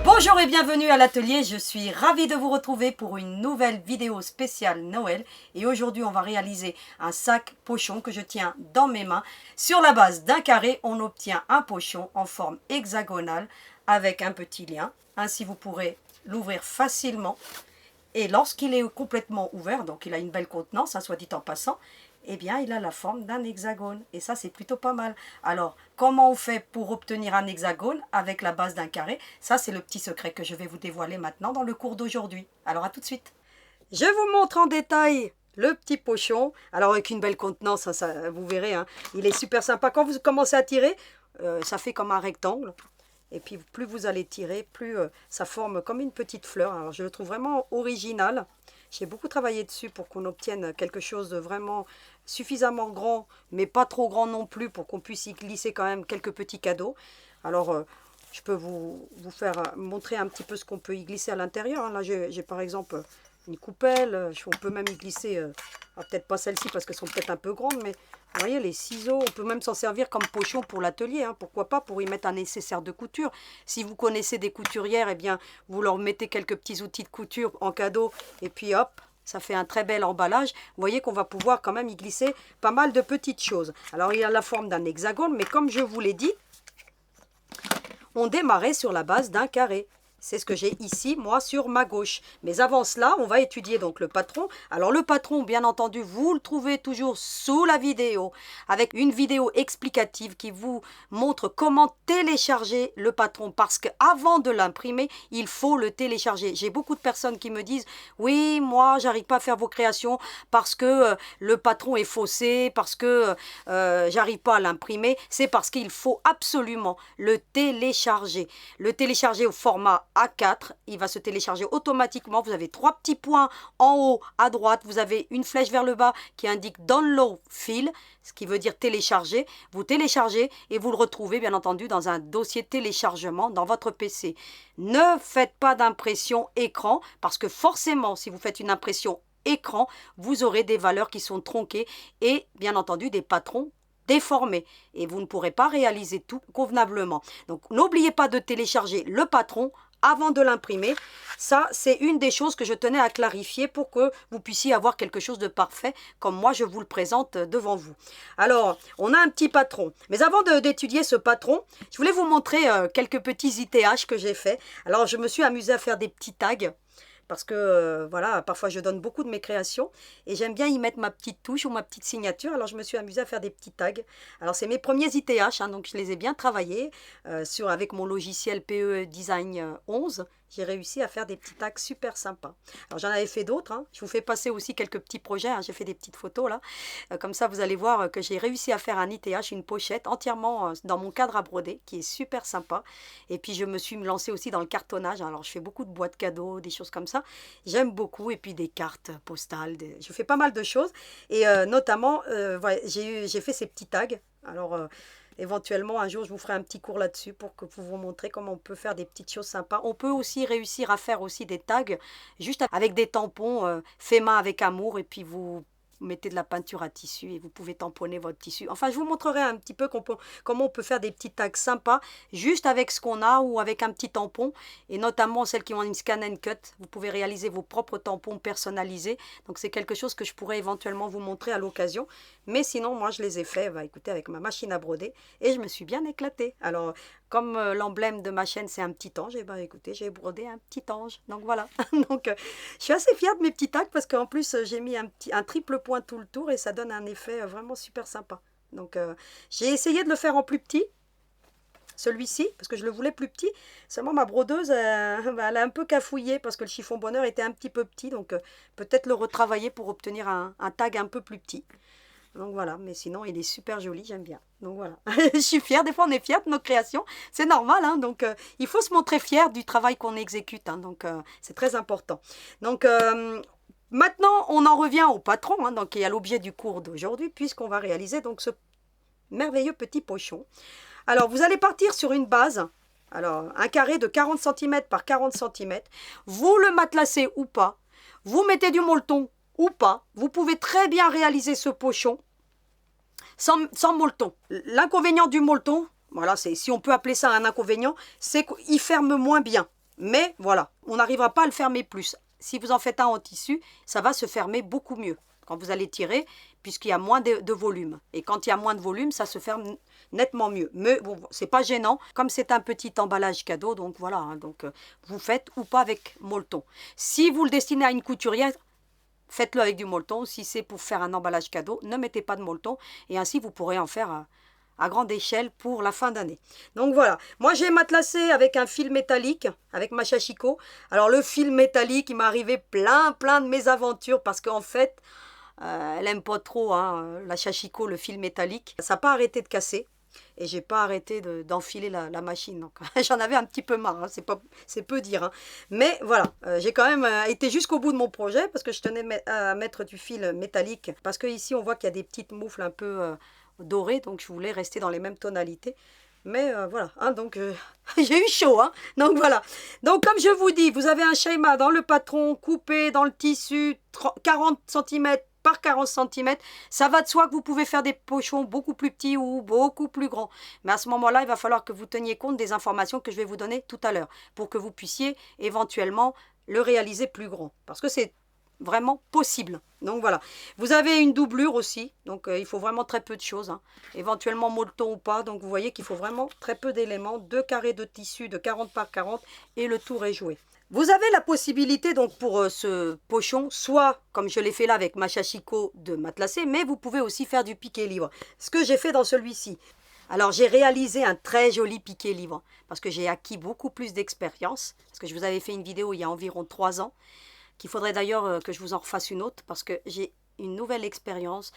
Bonjour et bienvenue à l'atelier, je suis ravie de vous retrouver pour une nouvelle vidéo spéciale Noël. Et aujourd'hui on va réaliser un sac pochon que je tiens dans mes mains. Sur la base d'un carré, on obtient un pochon en forme hexagonale avec un petit lien. Ainsi vous pourrez l'ouvrir facilement. Et lorsqu'il est complètement ouvert, donc il a une belle contenance, soit dit en passant, eh bien il a la forme d'un hexagone. Et ça c'est plutôt pas mal. Alors comment on fait pour obtenir un hexagone avec la base d'un carré? Ça c'est le petit secret que je vais vous dévoiler maintenant dans le cours d'aujourd'hui. Alors à tout de suite. Je vous montre en détail le petit pochon. Alors avec une belle contenance, ça, vous verrez, hein, il est super sympa. Quand vous commencez à tirer, ça fait comme un rectangle. Et puis plus vous allez tirer, plus ça forme comme une petite fleur. Alors je le trouve vraiment original. J'ai beaucoup travaillé dessus pour qu'on obtienne quelque chose de vraiment suffisamment grand, mais pas trop grand non plus, pour qu'on puisse y glisser quand même quelques petits cadeaux. Alors je peux vous faire montrer un petit peu ce qu'on peut y glisser à l'intérieur. Là j'ai par exemple une coupelle, on peut même y glisser, peut-être pas celle-ci parce qu'elles sont peut-être un peu grandes, mais vous voyez les ciseaux, on peut même s'en servir comme pochon pour l'atelier, hein, pourquoi pas, pour y mettre un nécessaire de couture. Si vous connaissez des couturières, eh bien vous leur mettez quelques petits outils de couture en cadeau et puis hop, ça fait un très bel emballage. Vous voyez qu'on va pouvoir quand même y glisser pas mal de petites choses. Alors il a la forme d'un hexagone, mais comme je vous l'ai dit, on démarrait sur la base d'un carré. C'est ce que j'ai ici, moi, sur ma gauche. Mais avant cela, on va étudier donc le patron. Alors le patron, bien entendu, vous le trouvez toujours sous la vidéo, avec une vidéo explicative qui vous montre comment télécharger le patron. Parce qu'avant de l'imprimer, il faut le télécharger. J'ai beaucoup de personnes qui me disent, oui, moi, j'arrive pas à faire vos créations parce que le patron est faussé, parce que j'arrive pas à l'imprimer. C'est parce qu'il faut absolument le télécharger. Le télécharger au format A4, il va se télécharger automatiquement. Vous avez 3 petits points en haut à droite, vous avez une flèche vers le bas qui indique Download File, ce qui veut dire télécharger. Vous téléchargez et vous le retrouvez bien entendu dans un dossier téléchargement dans votre PC. Ne faites pas d'impression écran parce que forcément si vous faites une impression écran, vous aurez des valeurs qui sont tronquées et bien entendu des patrons déformés et vous ne pourrez pas réaliser tout convenablement. Donc n'oubliez pas de télécharger le patron avant de l'imprimer. Ça, c'est une des choses que je tenais à clarifier pour que vous puissiez avoir quelque chose de parfait comme moi je vous le présente devant vous. Alors, on a un petit patron. Mais avant d'étudier ce patron, je voulais vous montrer quelques petits ITH que j'ai fait. Alors, je me suis amusée à faire des petits tags. Parce que, voilà, parfois je donne beaucoup de mes créations et j'aime bien y mettre ma petite touche ou ma petite signature. Alors, je me suis amusée à faire des petits tags. Alors, c'est mes premiers ITH, hein, donc je les ai bien travaillés avec mon logiciel PE Design 11. J'ai réussi à faire des petits tags super sympas. Alors, j'en avais fait d'autres. Hein. Je vous fais passer aussi quelques petits projets. Hein. J'ai fait des petites photos là. Comme ça, vous allez voir que j'ai réussi à faire un ITH, une pochette entièrement dans mon cadre à broder qui est super sympa. Et puis, je me suis lancée aussi dans le cartonnage. Alors, je fais beaucoup de boîtes cadeaux, des choses comme ça. J'aime beaucoup. Et puis, des cartes postales. Je fais pas mal de choses. Et notamment, voilà, j'ai fait ces petits tags. Alors, éventuellement, un jour, je vous ferai un petit cours là-dessus pour que vous montrez comment on peut faire des petites choses sympas. On peut aussi réussir à faire aussi des tags juste avec des tampons faits main avec amour et puis vous mettez de la peinture à tissu et vous pouvez tamponner votre tissu. Enfin, je vous montrerai un petit peu comment on peut faire des petits tags sympas juste avec ce qu'on a ou avec un petit tampon et notamment celles qui ont une scan and cut. Vous pouvez réaliser vos propres tampons personnalisés. Donc, c'est quelque chose que je pourrais éventuellement vous montrer à l'occasion. Mais sinon, moi, je les ai faits, écoutez, avec ma machine à broder et je me suis bien éclatée. Alors, comme l'emblème de ma chaîne, c'est un petit ange, et écoutez, j'ai brodé un petit ange. Donc, voilà. Donc, je suis assez fière de mes petits tags parce qu'en plus, j'ai mis un triple point tout le tour et ça donne un effet vraiment super sympa. Donc, j'ai essayé de le faire en plus petit. Celui-ci, parce que je le voulais plus petit, seulement ma brodeuse, elle a un peu cafouillé parce que le chiffon bonheur était un petit peu petit, donc peut-être le retravailler pour obtenir un tag un peu plus petit. Donc voilà, mais sinon il est super joli, j'aime bien. Donc voilà, je suis fière, des fois on est fière de nos créations, c'est normal, hein, donc il faut se montrer fier du travail qu'on exécute, hein, donc c'est très important. Donc maintenant on en revient au patron, hein, donc qui est l'objet du cours d'aujourd'hui, puisqu'on va réaliser donc ce merveilleux petit pochon. Alors vous allez partir sur une base, alors un carré de 40 cm par 40 cm, vous le matelassez ou pas, vous mettez du molleton ou pas, vous pouvez très bien réaliser ce pochon sans molleton. L'inconvénient du molleton, voilà, si on peut appeler ça un inconvénient, c'est qu'il ferme moins bien. Mais voilà, on n'arrivera pas à le fermer plus. Si vous en faites un en tissu, ça va se fermer beaucoup mieux quand vous allez tirer, puisqu'il y a moins de volume. Et quand il y a moins de volume, ça se ferme nettement mieux. Mais bon, c'est pas gênant, comme c'est un petit emballage cadeau, donc voilà, hein, donc vous faites ou pas avec molleton. Si vous le destinez à une couturière, faites-le avec du molleton. Si c'est pour faire un emballage cadeau, ne mettez pas de molleton, et ainsi vous pourrez en faire à grande échelle pour la fin d'année. Donc voilà, moi j'ai matelassé avec un fil métallique, avec ma Shashiko. Alors le fil métallique, il m'est arrivé plein de mésaventures, parce qu'en fait, elle aime pas trop hein, la Shashiko, le fil métallique. Ça n'a pas arrêté de casser. Et j'ai pas arrêté d'enfiler la machine. Donc j'en avais un petit peu marre, hein, c'est peu dire. Hein. Mais voilà, j'ai quand même été jusqu'au bout de mon projet, parce que je tenais à mettre du fil métallique. Parce que ici on voit qu'il y a des petites moufles un peu dorées, donc je voulais rester dans les mêmes tonalités. Mais voilà, hein, donc j'ai eu chaud. Hein, donc voilà. Donc comme je vous dis, vous avez un schéma dans le patron, coupé dans le tissu, 40 cm par 40 cm. Ça va de soi que vous pouvez faire des pochons beaucoup plus petits ou beaucoup plus grands. Mais à ce moment-là, il va falloir que vous teniez compte des informations que je vais vous donner tout à l'heure, pour que vous puissiez éventuellement le réaliser plus grand. Parce que c'est vraiment possible. Donc voilà. Vous avez une doublure aussi. Donc il faut vraiment très peu de choses. Hein. Éventuellement molleton ou pas. Donc vous voyez qu'il faut vraiment très peu d'éléments. 2 carrés de tissu de 40 par 40 et le tour est joué. Vous avez la possibilité donc pour ce pochon, soit comme je l'ai fait là avec ma Shashiko, de matelasser, mais vous pouvez aussi faire du piqué libre. Ce que j'ai fait dans celui-ci. Alors j'ai réalisé un très joli piqué libre parce que j'ai acquis beaucoup plus d'expérience. Parce que je vous avais fait une vidéo il y a environ 3 ans, qu'il faudrait d'ailleurs que je vous en refasse une autre parce que j'ai une nouvelle expérience,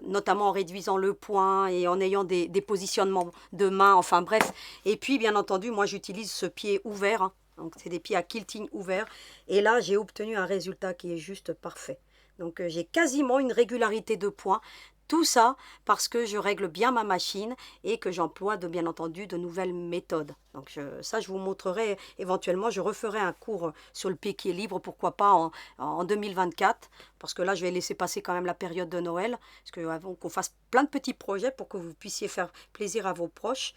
notamment en réduisant le point et en ayant des positionnements de main, enfin bref. Et puis bien entendu, moi j'utilise ce pied ouvert. Hein. Donc c'est des pieds à quilting ouverts. Et là, j'ai obtenu un résultat qui est juste parfait. Donc j'ai quasiment une régularité de points. Tout ça parce que je règle bien ma machine et que j'emploie bien entendu de nouvelles méthodes. Donc ça, je vous montrerai éventuellement. Je referai un cours sur le piqué libre, pourquoi pas en 2024. Parce que là, je vais laisser passer quand même la période de Noël. Parce que avant qu'on fasse plein de petits projets pour que vous puissiez faire plaisir à vos proches,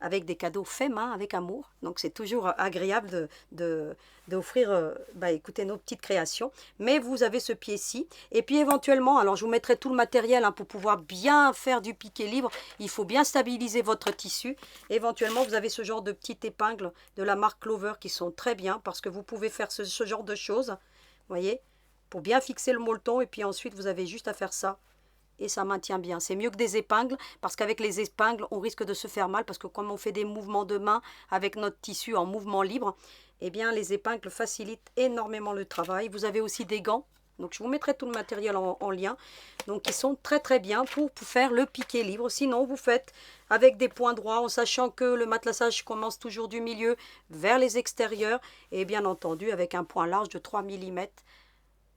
avec des cadeaux faits main, avec amour. Donc c'est toujours agréable d'offrir, écoutez, nos petites créations. Mais vous avez ce pied-ci. Et puis éventuellement, alors je vous mettrai tout le matériel hein, pour pouvoir bien faire du piqué libre. Il faut bien stabiliser votre tissu. Éventuellement, vous avez ce genre de petites épingles de la marque Clover qui sont très bien parce que vous pouvez faire ce genre de choses. Vous voyez, pour bien fixer le molleton. Et puis ensuite, vous avez juste à faire ça. Et ça maintient bien. C'est mieux que des épingles, parce qu'avec les épingles, on risque de se faire mal, parce que comme on fait des mouvements de main avec notre tissu en mouvement libre, eh bien les épingles facilitent énormément le travail. Vous avez aussi des gants, donc je vous mettrai tout le matériel en lien. Donc ils sont très bien pour faire le piqué libre. Sinon vous faites avec des points droits, en sachant que le matelassage commence toujours du milieu vers les extérieurs, et bien entendu avec un point large de 3 mm.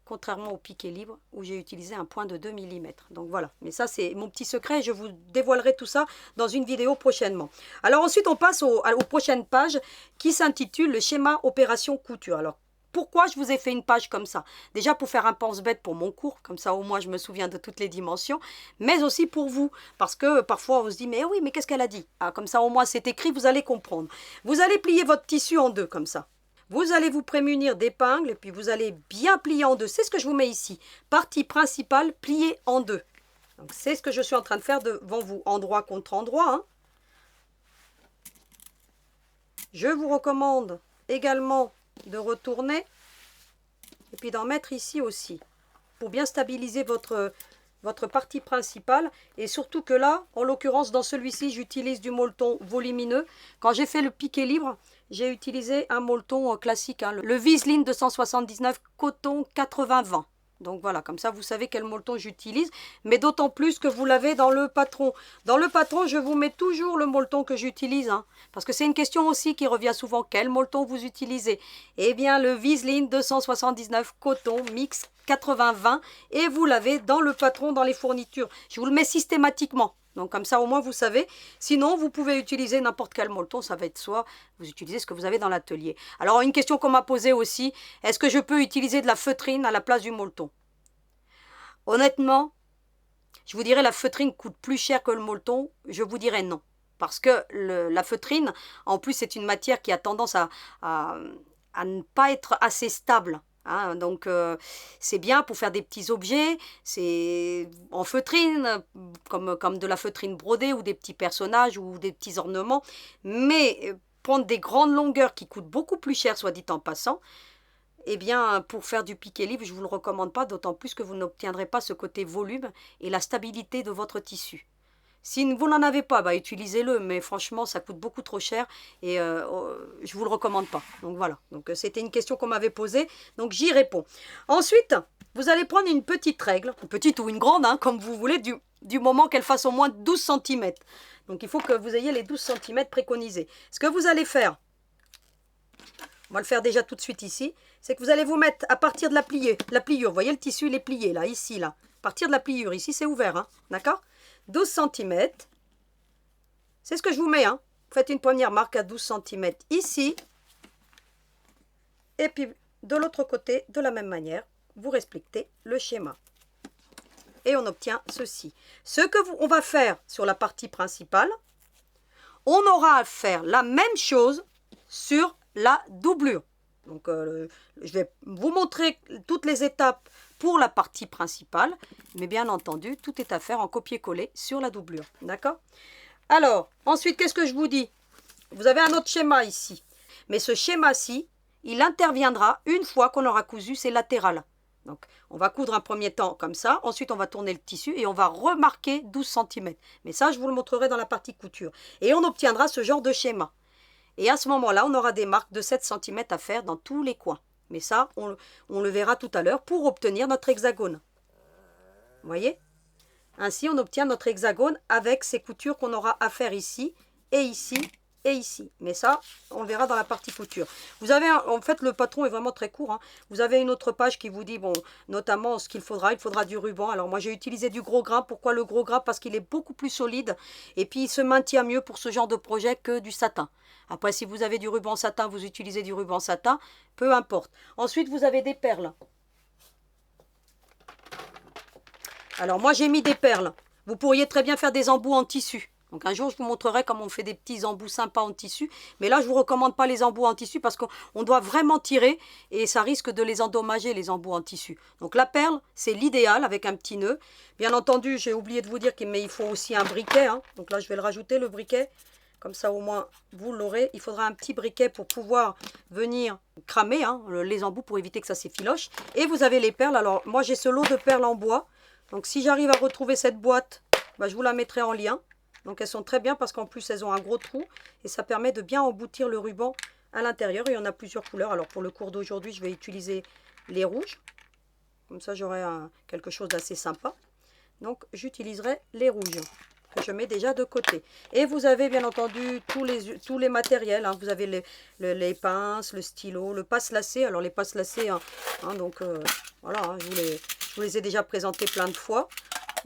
Contrairement au piqué libre où j'ai utilisé un point de 2 mm. Donc voilà, mais ça c'est mon petit secret, je vous dévoilerai tout ça dans une vidéo prochainement. Alors ensuite on passe aux prochaines pages qui s'intitulent le schéma opération couture. Alors pourquoi je vous ai fait une page comme ça? Déjà pour faire un pense-bête pour mon cours, comme ça au moins je me souviens de toutes les dimensions, mais aussi pour vous, parce que parfois on se dit mais oui mais qu'est-ce qu'elle a dit? Ah, comme ça au moins c'est écrit, vous allez comprendre. Vous allez plier votre tissu en deux comme ça. Vous allez vous prémunir d'épingles et puis vous allez bien plier en deux. C'est ce que je vous mets ici. Partie principale pliée en deux. Donc c'est ce que je suis en train de faire devant vous. Endroit contre endroit. Hein. Je vous recommande également de retourner. Et puis d'en mettre ici aussi. Pour bien stabiliser votre partie principale. Et surtout que là, en l'occurrence dans celui-ci, j'utilise du molleton volumineux. Quand j'ai fait le piqué libre, j'ai utilisé un molleton classique, hein, le Viseline 279 coton 80-20. Donc voilà, comme ça vous savez quel molleton j'utilise, mais d'autant plus que vous l'avez dans le patron. Dans le patron, je vous mets toujours le molleton que j'utilise, hein, parce que c'est une question aussi qui revient souvent. Quel molleton vous utilisez? Eh bien le Viseline 279 coton mix 80-20 et vous l'avez dans le patron, dans les fournitures. Je vous le mets systématiquement. Donc comme ça au moins vous savez. Sinon vous pouvez utiliser n'importe quel molleton, ça va être soit vous utilisez ce que vous avez dans l'atelier. Alors une question qu'on m'a posée aussi, est-ce que je peux utiliser de la feutrine à la place du molleton? Honnêtement, Je vous dirais la feutrine coûte plus cher que le molleton. Je vous dirais non. Parce que la feutrine, en plus, c'est une matière qui a tendance à ne pas être assez stable. Hein. Donc, c'est bien pour faire des petits objets. C'est en feutrine, comme de la feutrine brodée ou des petits personnages ou des petits ornements. Mais prendre des grandes longueurs qui coûtent beaucoup plus cher, soit dit en passant, eh bien, pour faire du piqué-livre, je ne vous le recommande pas, d'autant plus que vous n'obtiendrez pas ce côté volume et la stabilité de votre tissu. Si vous n'en avez pas, bah, utilisez-le, mais franchement, ça coûte beaucoup trop cher et je ne vous le recommande pas. Donc voilà, donc c'était une question qu'on m'avait posée, donc j'y réponds. Ensuite, vous allez prendre une petite règle, une petite ou une grande, hein, comme vous voulez, du moment qu'elle fasse au moins 12 cm. Donc il faut que vous ayez les 12 cm préconisés. Ce que vous allez faire, on va le faire déjà tout de suite ici, c'est que vous allez vous mettre à partir de la pliure, vous voyez le tissu, il est plié là, ici, là. À partir de la pliure, ici c'est ouvert, hein, d'accord ? 12 cm, c'est ce que je vous mets, hein. Faites une première marque à 12 cm ici, et puis de l'autre côté, de la même manière, vous respectez le schéma. Et on obtient ceci. Ce que on va faire sur la partie principale, on aura à faire la même chose sur la doublure. Donc, je vais vous montrer toutes les étapes pour la partie principale, mais bien entendu, tout est à faire en copier-coller sur la doublure. D'accord? Alors, ensuite, qu'est-ce que je vous dis? Vous avez un autre schéma ici. Mais ce schéma-ci, il interviendra une fois qu'on aura cousu ses latérales. Donc, on va coudre un premier temps comme ça. Ensuite, on va tourner le tissu et on va remarquer 12 cm. Mais ça, je vous le montrerai dans la partie couture. Et on obtiendra ce genre de schéma. Et à ce moment-là, on aura des marques de 7 cm à faire dans tous les coins. Mais ça, on le verra tout à l'heure pour obtenir notre hexagone. Vous voyez? Ainsi, on obtient notre hexagone avec ces coutures qu'on aura à faire ici et ici et ici. Mais ça, on le verra dans la partie couture. Vous avez, en fait, le patron est vraiment très court. Hein. Vous avez une autre page qui vous dit, bon, notamment ce qu'il faudra. Il faudra du ruban. Alors moi, j'ai utilisé du gros grain. Pourquoi le gros grain? Parce qu'il est beaucoup plus solide. Et puis, il se maintient mieux pour ce genre de projet que du satin. Après, si vous avez du ruban satin, vous utilisez du ruban satin. Peu importe. Ensuite, vous avez des perles. Alors moi j'ai mis des perles. Vous pourriez très bien faire des embouts en tissu. Donc un jour je vous montrerai comment on fait des petits embouts sympas en tissu. Mais là je ne vous recommande pas les embouts en tissu parce qu'on doit vraiment tirer et ça risque de les endommager les embouts en tissu. Donc la perle c'est l'idéal avec un petit nœud. Bien entendu j'ai oublié de vous dire qu'il faut aussi un briquet. Hein. Donc là je vais le rajouter le briquet. Comme ça au moins vous l'aurez. Il faudra un petit briquet pour pouvoir venir cramer hein, les embouts pour éviter que ça s'effiloche. Et vous avez les perles. Alors moi j'ai ce lot de perles en bois. Donc si j'arrive à retrouver cette boîte, bah, je vous la mettrai en lien. Donc elles sont très bien parce qu'en plus elles ont un gros trou. Et ça permet de bien emboutir le ruban à l'intérieur. Il y en a plusieurs couleurs. Alors pour le cours d'aujourd'hui, je vais utiliser les rouges. Comme ça j'aurai quelque chose d'assez sympa. Donc j'utiliserai les rouges que je mets déjà de côté. Et vous avez bien entendu tous les matériels. Hein. Vous avez les pinces, le stylo, le passe-lacet. Alors les passe-lacets, donc voilà, hein, je vous les ai déjà présentés plein de fois.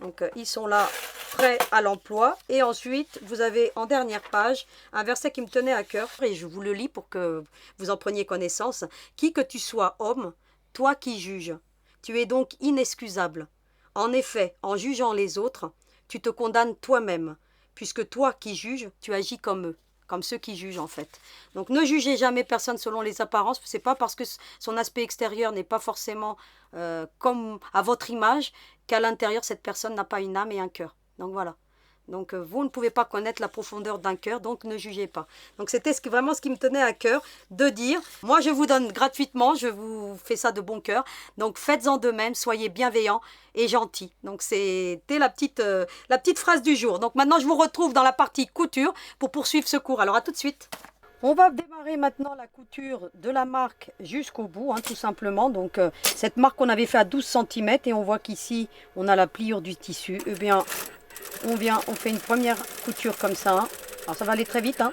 Donc ils sont là, prêts à l'emploi. Et ensuite, vous avez en dernière page un verset qui me tenait à cœur. Et je vous le lis pour que vous en preniez connaissance. Qui que tu sois, homme, toi qui juges, tu es donc inexcusable. En effet, en jugeant les autres, tu te condamnes toi-même, puisque toi qui juges, tu agis comme eux, comme ceux qui jugent en fait. Donc ne jugez jamais personne selon les apparences, c'est pas parce que son aspect extérieur n'est pas forcément comme à votre image qu'à l'intérieur cette personne n'a pas une âme et un cœur. Donc voilà. Donc vous ne pouvez pas connaître la profondeur d'un cœur, donc ne jugez pas. Donc c'était vraiment ce qui me tenait à cœur de dire. Moi je vous donne gratuitement, je vous fais ça de bon cœur. Donc faites-en de même, soyez bienveillants et gentils. Donc c'était la petite phrase du jour. Donc maintenant je vous retrouve dans la partie couture pour poursuivre ce cours. Alors à tout de suite. On va démarrer maintenant la couture de la marque jusqu'au bout, hein, tout simplement. Donc cette marque on avait fait à 12 cm et on voit qu'ici on a la pliure du tissu. Eh bien on fait une première couture comme ça. Hein. Alors ça va aller très vite. Hein.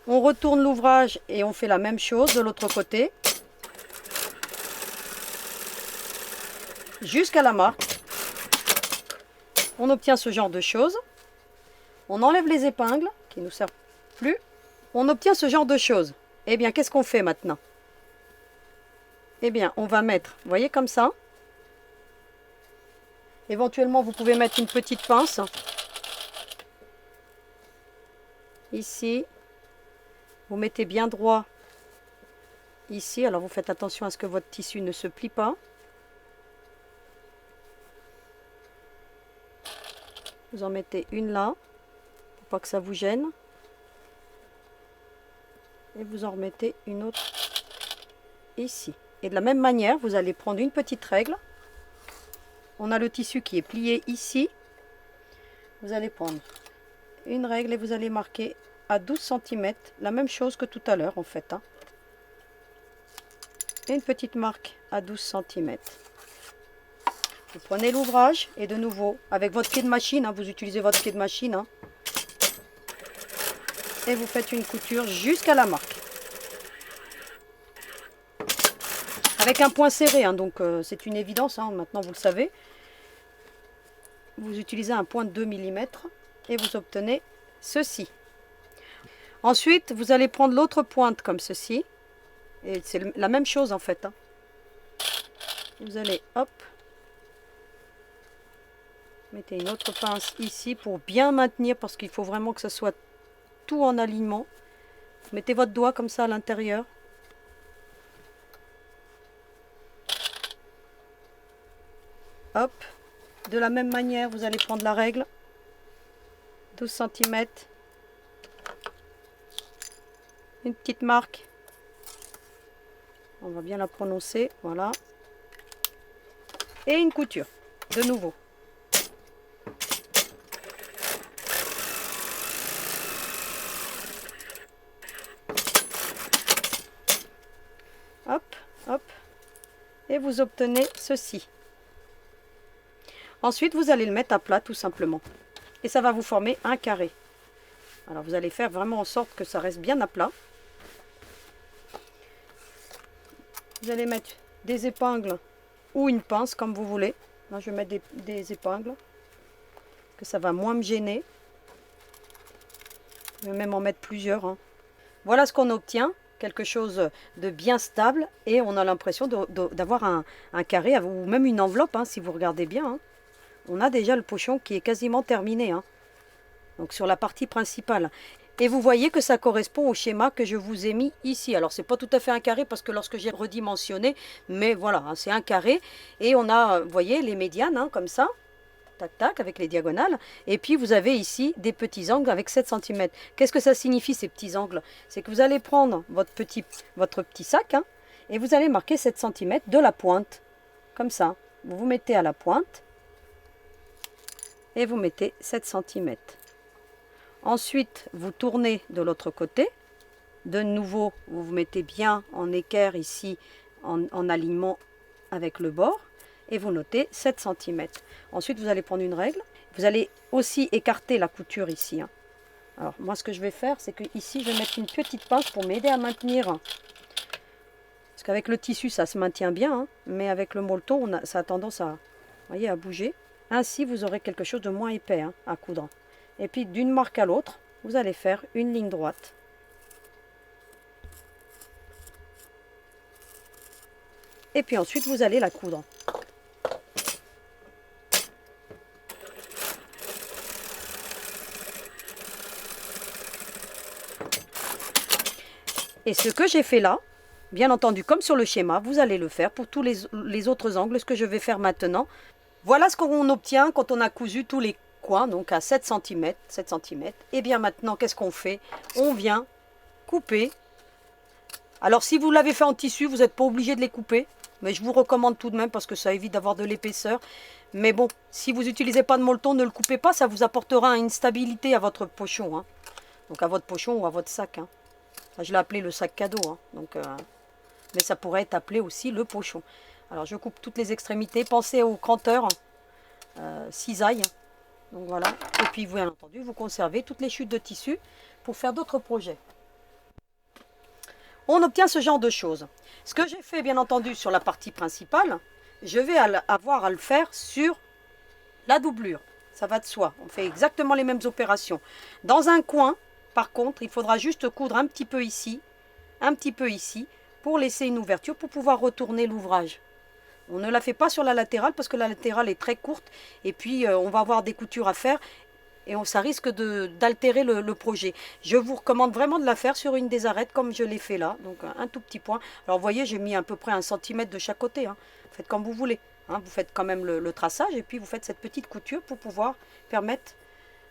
On retourne l'ouvrage et on fait la même chose de l'autre côté. Jusqu'à la marque. On obtient ce genre de choses. On enlève les épingles qui ne nous servent plus. On obtient ce genre de choses. Eh bien, qu'est-ce qu'on fait maintenant? Eh bien, on va mettre, vous voyez comme ça. Éventuellement, vous pouvez mettre une petite pince. Ici. Vous mettez bien droit ici. Alors, vous faites attention à ce que votre tissu ne se plie pas. Vous en mettez une là, pour pas que ça vous gêne. Et vous en remettez une autre ici. Et de la même manière, vous allez prendre une petite règle. On a le tissu qui est plié ici. Vous allez prendre une règle et vous allez marquer à 12 cm, la même chose que tout à l'heure en fait. Hein. Et une petite marque à 12 cm. Vous prenez l'ouvrage et de nouveau, avec votre pied de machine, hein, vous utilisez votre pied de machine, hein, et vous faites une couture jusqu'à la marque. Avec un point serré, hein, donc c'est une évidence, hein, maintenant vous le savez. Vous utilisez un point de 2 mm et vous obtenez ceci. Ensuite, vous allez prendre l'autre pointe comme ceci. Et c'est la même chose en fait. Hein. Vous allez, hop, mettez une autre pince ici pour bien maintenir, parce qu'il faut vraiment que ça soit tout en alignement. Mettez votre doigt comme ça à l'intérieur. Hop. De la même manière, vous allez prendre la règle. 12 cm. Une petite marque. On va bien la prononcer. Voilà. Et une couture. De nouveau. Hop, hop. Et vous obtenez ceci. Ensuite, vous allez le mettre à plat tout simplement. Et ça va vous former un carré. Alors, vous allez faire vraiment en sorte que ça reste bien à plat. Vous allez mettre des épingles ou une pince comme vous voulez. Là, je vais mettre des épingles. Que ça va moins me gêner. Je vais même en mettre plusieurs. Hein. Voilà ce qu'on obtient. Quelque chose de bien stable. Et on a l'impression d'avoir un carré ou même une enveloppe hein, si vous regardez bien. Hein. On a déjà le pochon qui est quasiment terminé. Hein. Donc sur la partie principale. Et vous voyez que ça correspond au schéma que je vous ai mis ici. Alors c'est pas tout à fait un carré parce que lorsque j'ai redimensionné, mais voilà, hein, c'est un carré. Et on a, vous voyez, les médianes hein, comme ça. Tac tac, avec les diagonales. Et puis vous avez ici des petits angles avec 7 cm. Qu'est-ce que ça signifie ces petits angles? C'est que vous allez prendre votre petit sac hein, et vous allez marquer 7 cm de la pointe. Comme ça. Vous vous mettez à la pointe. Et vous mettez 7 cm. Ensuite, vous tournez de l'autre côté. De nouveau, vous vous mettez bien en équerre ici, en alignement avec le bord. Et vous notez 7 cm. Ensuite, vous allez prendre une règle. Vous allez aussi écarter la couture ici. Hein. Alors, moi, ce que je vais faire, c'est que ici, je vais mettre une petite pince pour m'aider à maintenir. Parce qu'avec le tissu, ça se maintient bien. Hein, mais avec le molleton, ça a tendance à, voyez, à bouger. Ainsi, vous aurez quelque chose de moins épais hein, à coudre. Et puis, d'une marque à l'autre, vous allez faire une ligne droite. Et puis ensuite, vous allez la coudre. Et ce que j'ai fait là, bien entendu, comme sur le schéma, vous allez le faire pour tous les autres angles, ce que je vais faire maintenant. Voilà ce qu'on obtient quand on a cousu tous les coins, donc à 7 cm. Et bien maintenant, qu'est-ce qu'on fait? On vient couper. Alors si vous l'avez fait en tissu, vous n'êtes pas obligé de les couper. Mais je vous recommande tout de même parce que ça évite d'avoir de l'épaisseur. Mais bon, si vous n'utilisez pas de molleton, ne le coupez pas. Ça vous apportera une stabilité à votre pochon. Hein. Donc à votre pochon ou à votre sac. Hein. Enfin, je l'ai appelé le sac cadeau. Hein. Donc, mais ça pourrait être appelé aussi le pochon. Alors je coupe toutes les extrémités. Pensez au cranteur, cisaille. Donc voilà. Et puis bien entendu, vous conservez toutes les chutes de tissu pour faire d'autres projets. On obtient ce genre de choses. Ce que j'ai fait bien entendu sur la partie principale, je vais avoir à le faire sur la doublure. Ça va de soi. On fait exactement les mêmes opérations. Dans un coin, par contre, il faudra juste coudre un petit peu ici, pour laisser une ouverture pour pouvoir retourner l'ouvrage. On ne la fait pas sur la latérale parce que la latérale est très courte et puis on va avoir des coutures à faire et ça risque d'altérer le projet. Je vous recommande vraiment de la faire sur une des arêtes comme je l'ai fait là, donc un tout petit point. Alors vous voyez, j'ai mis à peu près 1 centimètre de chaque côté, hein. Faites comme vous voulez, hein. Vous faites quand même le traçage et puis vous faites cette petite couture pour pouvoir permettre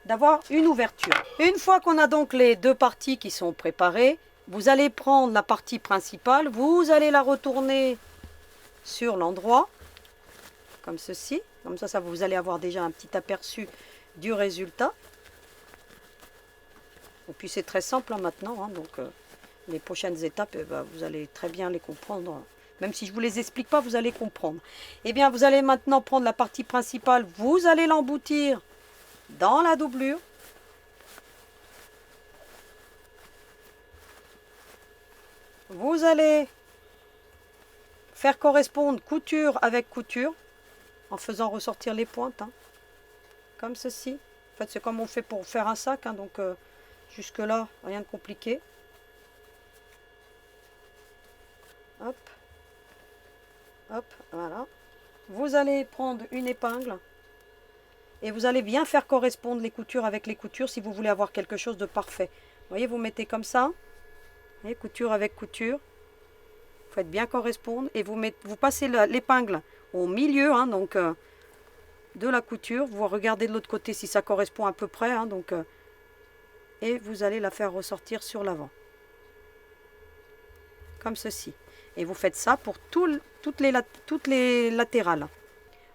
d'avoir une ouverture. Une fois qu'on a donc les deux parties qui sont préparées, vous allez prendre la partie principale, vous allez la retourner sur l'endroit, comme ceci. Comme ça, vous allez avoir déjà un petit aperçu du résultat. Et puis c'est très simple hein, maintenant, hein, donc les prochaines étapes, vous allez très bien les comprendre. Même si je ne vous les explique pas, vous allez comprendre. Eh bien, vous allez maintenant prendre la partie principale, vous allez l'emboutir dans la doublure. Vous allez faire correspondre couture avec couture en faisant ressortir les pointes, hein, comme ceci. En fait, c'est comme on fait pour faire un sac, hein, donc jusque là, rien de compliqué. Hop, hop, voilà. Vous allez prendre une épingle et vous allez bien faire correspondre les coutures avec les coutures si vous voulez avoir quelque chose de parfait. Vous voyez, vous mettez comme ça, vous voyez, couture avec couture. Vous faites bien correspondre et vous passez l'épingle au milieu, hein, donc de la couture. Vous regardez de l'autre côté si ça correspond à peu près, hein, donc, et vous allez la faire ressortir sur l'avant. Comme ceci. Et vous faites ça pour toutes les latérales.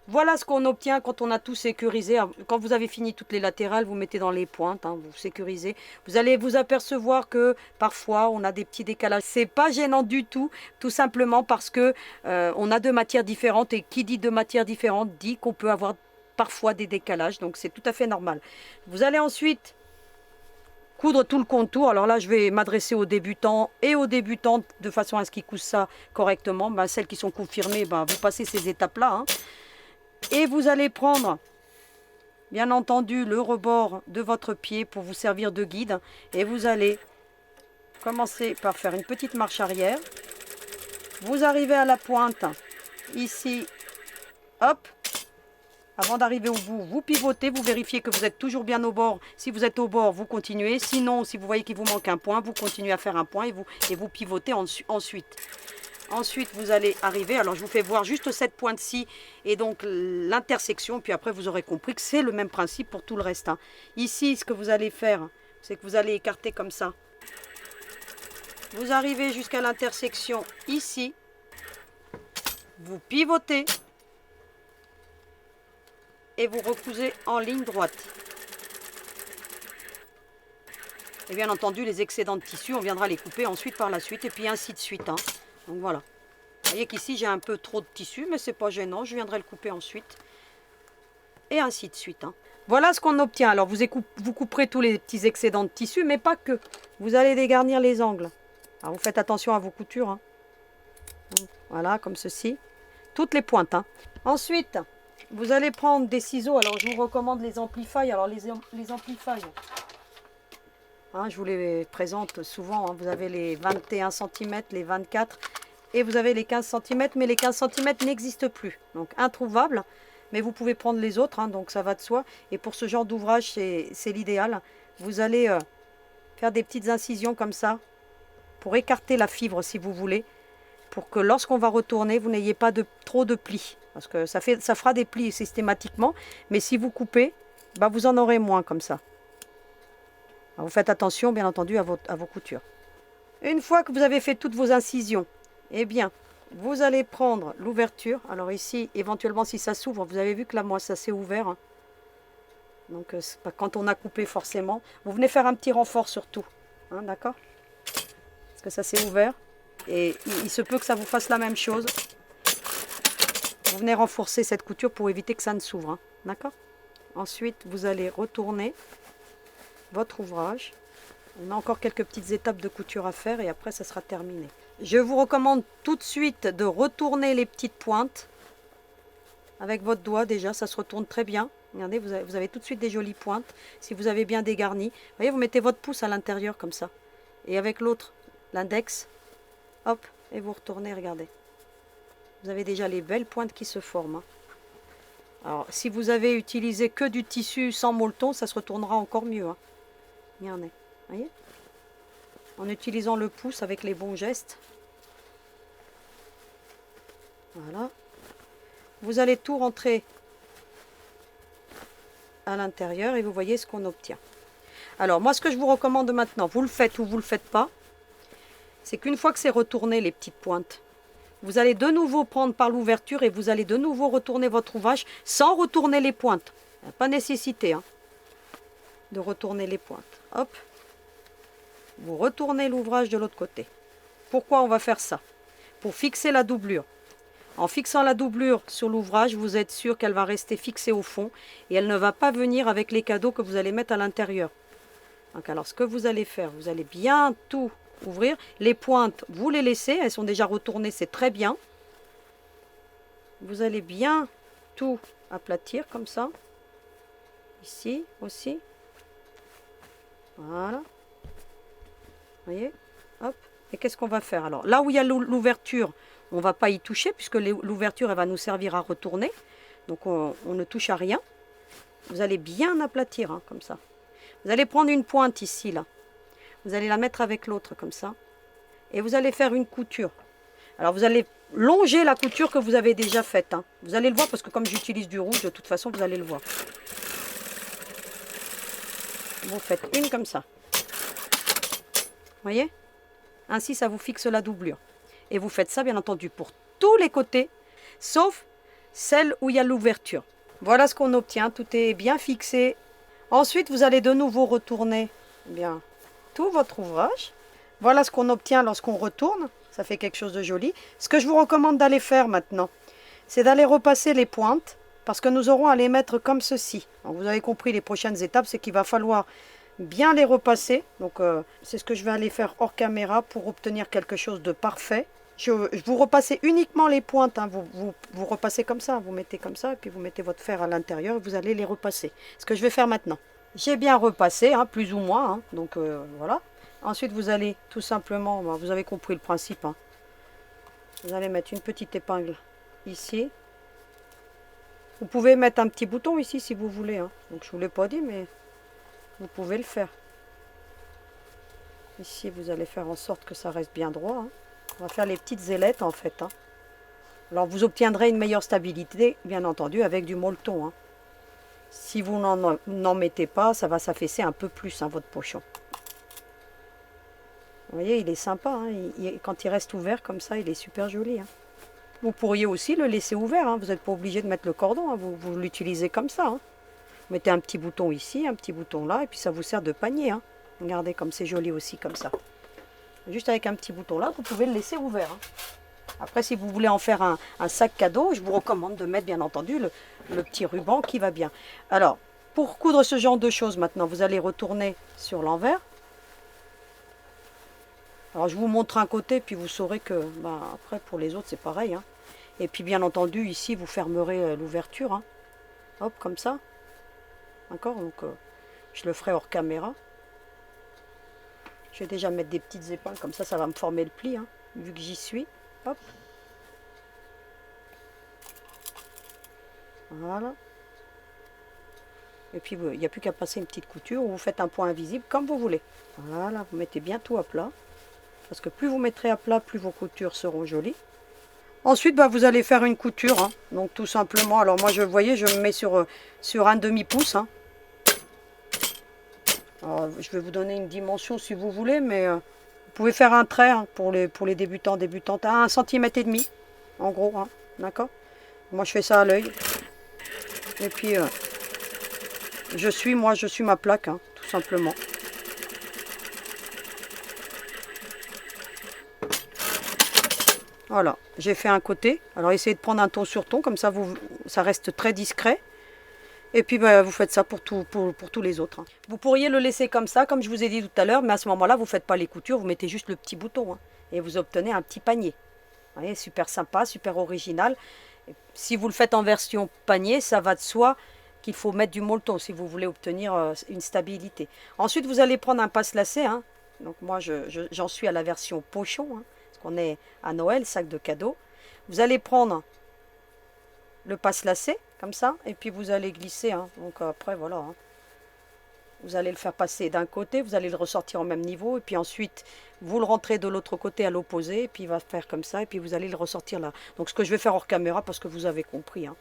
Voilà ce qu'on obtient quand on a tout sécurisé. Quand vous avez fini toutes les latérales, vous mettez dans les pointes, hein, vous sécurisez. Vous allez vous apercevoir que parfois on a des petits décalages. C'est pas gênant du tout simplement parce que on a deux matières différentes et qui dit deux matières différentes dit qu'on peut avoir parfois des décalages. Donc c'est tout à fait normal. Vous allez ensuite coudre tout le contour. Alors là, je vais m'adresser aux débutants et aux débutantes de façon à ce qu'ils cousent ça correctement. Celles qui sont confirmées, vous passez ces étapes-là, hein. Et vous allez prendre, bien entendu, le rebord de votre pied pour vous servir de guide. Et vous allez commencer par faire une petite marche arrière. Vous arrivez à la pointe, ici, hop. Avant d'arriver au bout, vous pivotez, vous vérifiez que vous êtes toujours bien au bord. Si vous êtes au bord, vous continuez. Sinon, si vous voyez qu'il vous manque un point, vous continuez à faire un point et vous pivotez ensuite. Ensuite, vous allez arriver, alors je vous fais voir juste cette pointe-ci et donc l'intersection, puis après vous aurez compris que c'est le même principe pour tout le reste, hein. Ici, ce que vous allez faire, c'est que vous allez écarter comme ça. Vous arrivez jusqu'à l'intersection ici, vous pivotez et vous recousez en ligne droite. Et bien entendu, les excédents de tissu, on viendra les couper ensuite par la suite et puis ainsi de suite, hein. Donc voilà. Vous voyez qu'ici j'ai un peu trop de tissu, mais c'est pas gênant, je viendrai le couper ensuite. Et ainsi de suite, hein. Voilà ce qu'on obtient. Alors vous couperez tous les petits excédents de tissu, mais pas que. Vous allez dégarnir les angles. Alors vous faites attention à vos coutures, hein. Voilà, comme ceci. Toutes les pointes, hein. Ensuite, vous allez prendre des ciseaux. Alors je vous recommande les Amplify. Alors les Amplify, hein, je vous les présente souvent, hein. Vous avez les 21 cm, les 24 et vous avez les 15 cm, mais les 15 cm n'existent plus. Donc introuvable, mais vous pouvez prendre les autres, hein, donc ça va de soi. Et pour ce genre d'ouvrage, c'est l'idéal. Vous allez faire des petites incisions comme ça, pour écarter la fibre si vous voulez, pour que lorsqu'on va retourner, vous n'ayez pas trop de plis. Parce que ça fera des plis systématiquement, mais si vous coupez, vous en aurez moins comme ça. Alors vous faites attention, bien entendu, à vos coutures. Une fois que vous avez fait toutes vos incisions, eh bien, vous allez prendre l'ouverture. Alors ici, éventuellement, si ça s'ouvre, vous avez vu que là, moi, ça s'est ouvert, hein. Donc, c'est pas quand on a coupé forcément. Vous venez faire un petit renfort surtout, hein, d'accord? Parce que ça s'est ouvert. Et il se peut que ça vous fasse la même chose. Vous venez renforcer cette couture pour éviter que ça ne s'ouvre, hein, d'accord? Ensuite, vous allez retourner votre ouvrage. On a encore quelques petites étapes de couture à faire et après ça sera terminé. Je vous recommande tout de suite de retourner les petites pointes avec votre doigt. Déjà ça se retourne très bien. Regardez, vous avez tout de suite des jolies pointes si vous avez bien dégarni. Vous voyez, vous mettez votre pouce à l'intérieur comme ça et avec l'autre, l'index, hop, et vous retournez, regardez. Vous avez déjà les belles pointes qui se forment. Hein. Alors, si vous avez utilisé que du tissu sans molleton, ça se retournera encore mieux. Hein. Il y en a. Voyez? En utilisant le pouce avec les bons gestes. Voilà. Vous allez tout rentrer à l'intérieur et vous voyez ce qu'on obtient. Alors, moi, ce que je vous recommande maintenant, vous le faites ou vous le faites pas, c'est qu'une fois que c'est retourné, les petites pointes, vous allez de nouveau prendre par l'ouverture et vous allez de nouveau retourner votre ouvrage sans retourner les pointes. Il n'y a pas nécessité hein, de retourner les pointes. Hop. Vous retournez l'ouvrage de l'autre côté. Pourquoi on va faire ça? Pour fixer la doublure. En fixant la doublure sur l'ouvrage, vous êtes sûr qu'elle va rester fixée au fond et elle ne va pas venir avec les cadeaux que vous allez mettre à l'intérieur. Donc alors ce que vous allez faire, vous allez bien tout ouvrir. Les pointes, vous les laissez, elles sont déjà retournées, c'est très bien. Vous allez bien tout aplatir comme ça. Ici aussi. Voilà. Vous voyez? Hop. Et qu'est-ce qu'on va faire alors? Là où il y a l'ouverture, on ne va pas y toucher puisque l'ouverture elle va nous servir à retourner. Donc on ne touche à rien. Vous allez bien aplatir hein, comme ça. Vous allez prendre une pointe ici là. Vous allez la mettre avec l'autre comme ça. Et vous allez faire une couture. Alors vous allez longer la couture que vous avez déjà faite. Hein. Vous allez le voir parce que comme j'utilise du rouge, de toute façon vous allez le voir. Vous faites une comme ça. Vous voyez? Ainsi ça vous fixe la doublure. Et vous faites ça bien entendu pour tous les côtés, sauf celle où il y a l'ouverture. Voilà ce qu'on obtient, tout est bien fixé. Ensuite vous allez de nouveau retourner bien tout votre ouvrage. Voilà ce qu'on obtient lorsqu'on retourne, ça fait quelque chose de joli. Ce que je vous recommande d'aller faire maintenant, c'est d'aller repasser les pointes, parce que nous aurons à les mettre comme ceci. Donc, vous avez compris les prochaines étapes, c'est qu'il va falloir bien les repasser. Donc c'est ce que je vais aller faire hors caméra pour obtenir quelque chose de parfait. Je vous repassez uniquement les pointes, hein. Vous repassez comme ça, vous mettez comme ça, et puis vous mettez votre fer à l'intérieur, et vous allez les repasser. Ce que je vais faire maintenant. J'ai bien repassé, hein, plus ou moins, hein, donc voilà. Ensuite, vous allez tout simplement, vous avez compris le principe, hein. Vous allez mettre une petite épingle ici. Vous pouvez mettre un petit bouton ici si vous voulez, hein. Donc je ne vous l'ai pas dit, mais vous pouvez le faire. Ici, vous allez faire en sorte que ça reste bien droit, hein. On va faire les petites ailettes en fait, hein. Alors vous obtiendrez une meilleure stabilité, bien entendu, avec du molleton, hein. Si vous n'en mettez pas, ça va s'affaisser un peu plus, hein, votre pochon. Vous voyez, il est sympa, hein. Quand il reste ouvert comme ça, il est super joli, hein. Vous pourriez aussi le laisser ouvert, hein. Vous n'êtes pas obligé de mettre le cordon, hein. Vous l'utilisez comme ça, hein. Vous mettez un petit bouton ici, un petit bouton là, et puis ça vous sert de panier, hein. Regardez comme c'est joli aussi, comme ça. Juste avec un petit bouton là, vous pouvez le laisser ouvert, hein. Après, si vous voulez en faire un sac cadeau, je vous recommande de mettre bien entendu le petit ruban qui va bien. Alors, pour coudre ce genre de choses, maintenant, vous allez retourner sur l'envers. Alors, je vous montre un côté, puis vous saurez que, après, pour les autres, c'est pareil, hein. Et puis, bien entendu, ici, vous fermerez l'ouverture, hein. Hop, comme ça. D'accord? Donc, je le ferai hors caméra. Je vais déjà mettre des petites épingles, comme ça va me former le pli, hein, vu que j'y suis. Hop. Voilà. Et puis, il n'y a plus qu'à passer une petite couture, ou vous faites un point invisible, comme vous voulez. Voilà, vous mettez bien tout à plat. Parce que plus vous mettrez à plat, plus vos coutures seront jolies. Ensuite, vous allez faire une couture, hein. Donc, tout simplement, alors moi, je me mets sur un demi-pouce, hein. Alors, je vais vous donner une dimension si vous voulez, mais vous pouvez faire un trait, hein, pour les débutants, débutantes, à 1,5 cm, en gros, hein, d'accord? Moi, je fais ça à l'œil. Et puis, je suis ma plaque, hein, tout simplement. Voilà, j'ai fait un côté. Alors, essayez de prendre un ton sur ton, comme ça, ça reste très discret. Et puis vous faites ça pour tous les autres, hein. Vous pourriez le laisser comme ça, comme je vous ai dit tout à l'heure, mais à ce moment-là, vous ne faites pas les coutures, vous mettez juste le petit bouton, hein, et vous obtenez un petit panier. Vous voyez, super sympa, super original. Et si vous le faites en version panier, ça va de soi qu'il faut mettre du molleton si vous voulez obtenir une stabilité. Ensuite, vous allez prendre un passe-lacet, hein. Donc moi, j'en suis à la version pochon, hein, parce qu'on est à Noël, sac de cadeau. Vous allez prendre le passe-lacet, comme ça, et puis vous allez glisser. Hein. Donc après, voilà. Hein. Vous allez le faire passer d'un côté, vous allez le ressortir au même niveau, et puis ensuite, vous le rentrez de l'autre côté à l'opposé, et puis il va faire comme ça, et puis vous allez le ressortir là. Donc ce que je vais faire hors caméra, parce que vous avez compris. Hein.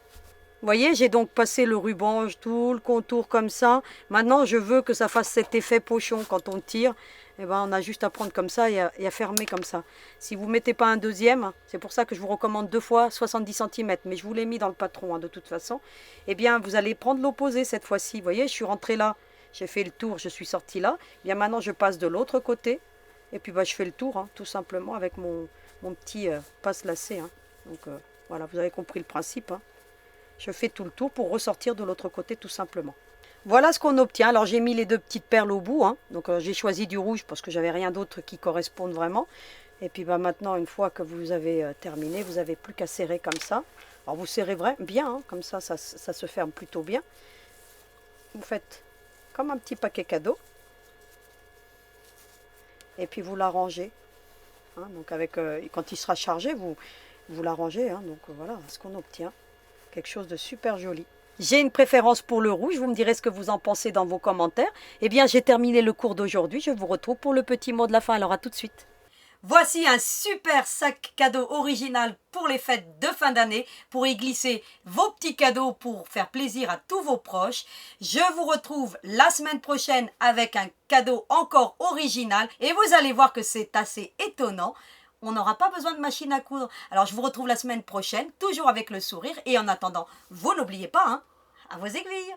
Vous voyez, j'ai donc passé le ruban, tout le contour comme ça. Maintenant, je veux que ça fasse cet effet pochon quand on tire. Eh ben, on a juste à prendre comme ça et à fermer comme ça. Si vous ne mettez pas un deuxième, c'est pour ça que je vous recommande 2 fois 70 cm, mais je vous l'ai mis dans le patron hein, de toute façon. Eh bien, vous allez prendre l'opposé cette fois-ci. Vous voyez, je suis rentrée là, j'ai fait le tour, je suis sortie là. Eh bien, maintenant, je passe de l'autre côté. Et puis, bah, je fais le tour, hein, tout simplement, avec mon petit passe-lacet. Hein. Donc, voilà, vous avez compris le principe. Hein. Je fais tout le tour pour ressortir de l'autre côté tout simplement. Voilà ce qu'on obtient. Alors j'ai mis les 2 petites perles au bout. Hein. Donc j'ai choisi du rouge parce que j'avais rien d'autre qui corresponde vraiment. Et puis bah, maintenant, une fois que vous avez terminé, vous n'avez plus qu'à serrer comme ça. Alors vous serrez bien, hein. Comme ça, ça se ferme plutôt bien. Vous faites comme un petit paquet cadeau. Et puis vous l'arrangez. Hein. Donc avec, quand il sera chargé, vous l'arrangez. Hein. Donc voilà ce qu'on obtient. Quelque chose de super joli. J'ai une préférence pour le rouge, vous me direz ce que vous en pensez dans vos commentaires. Eh bien, j'ai terminé le cours d'aujourd'hui, je vous retrouve pour le petit mot de la fin, alors à tout de suite. Voici un super sac cadeau original pour les fêtes de fin d'année, pour y glisser vos petits cadeaux pour faire plaisir à tous vos proches. Je vous retrouve la semaine prochaine avec un cadeau encore original et vous allez voir que c'est assez étonnant. On n'aura pas besoin de machine à coudre. Alors je vous retrouve la semaine prochaine, toujours avec le sourire. Et en attendant, vous n'oubliez pas, hein, à vos aiguilles.